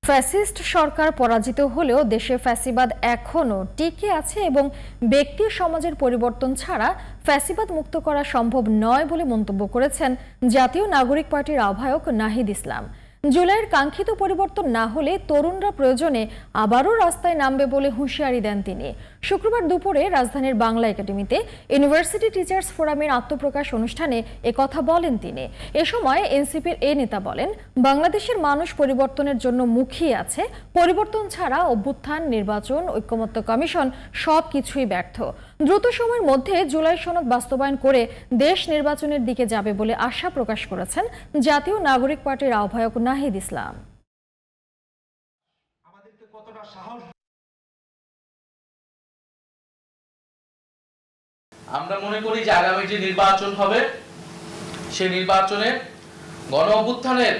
Fascist সরকার পরাজিত হলেও দেশে ফ্যাসিবাদ এখনো টিকে আছে এবং ব্যক্তি সমাজের পরিবর্তন ছাড়া ফ্যাসিবাদ মুক্ত করা সম্ভব নয় বলে মন্তব্য করেছেন জাতীয় নাগরিক পার্টির আহ্বায়ক নাহিদ ইসলাম। জুলাইয়ের কাঙ্ক্ষিত পরিবর্তন না হলে তরুণরা প্রয়োজনে আবারও রাস্তায় নামবে বলে হুঁশিয়ারি দেন তিনি। শুক্রবার দুপুরে রাজধানীর বাংলা একাডেমিতে ইউনিভার্সিটি টিচার্স ফোরামের আত্মপ্রকাশ অনুষ্ঠানে একথা বলেন তিনি। এ সময় এনসিপির এ নেতা বলেন, বাংলাদেশের মানুষ পরিবর্তনের জন্য মুখিয়ে আছে। পরিবর্তন ছাড়া অভ্যুত্থান, নির্বাচন, ঐক্যমত্য কমিশন সবকিছুই ব্যর্থ। দ্রুত সময়ের মধ্যে জুলাই সনদ বাস্তবায়ন করে দেশ নির্বাচনের দিকে যাবে বলে আশা প্রকাশ করেছেন জাতীয় নাগরিক পার্টির আহ্বায়ক নাহিদ ইসলাম। আমরা মনে করি যে আগামী যে নির্বাচন হবে সেই নির্বাচনে গণ অভ্যুত্থানের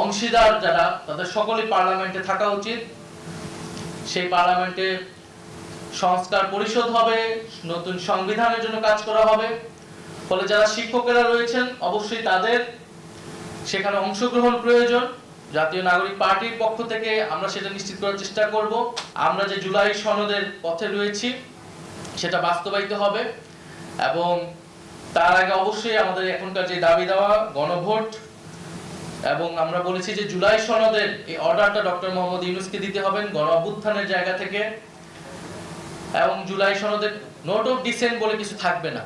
অংশীদার যারা তাদের সকলেই পার্লামেন্টে থাকা উচিত। সেই পার্লামেন্টে সংস্কার পরিষদ হবে, নতুন সংবিধানের জন্য কাজ করা হবে। ফলে যারা শিক্ষকেরা রয়েছেন অবশ্যই তাদের সেখানে অংশগ্রহণ প্রয়োজন। জাতীয় নাগরিক পার্টির পক্ষ থেকে আমরা সেটা নিশ্চিত করার চেষ্টা করব। আমরা যে জুলাই সনদের পথে রয়েছি সেটা বাস্তবায়িত হবে এবং তার আগে অবশ্যই আমাদের এখনকার যে দাবি দেওয়া গণভোট, এবং আমরা বলেছি যে জুলাই সনদের এই অর্ডারটা ডক্টর মোহাম্মদ ইউনূসকে দিতে হবে গণ অভ্যুত্থানের জায়গা থেকে, এবং জুলাই সনদের নোট অফ ডিসেন্ট বলে কিছু থাকবে না।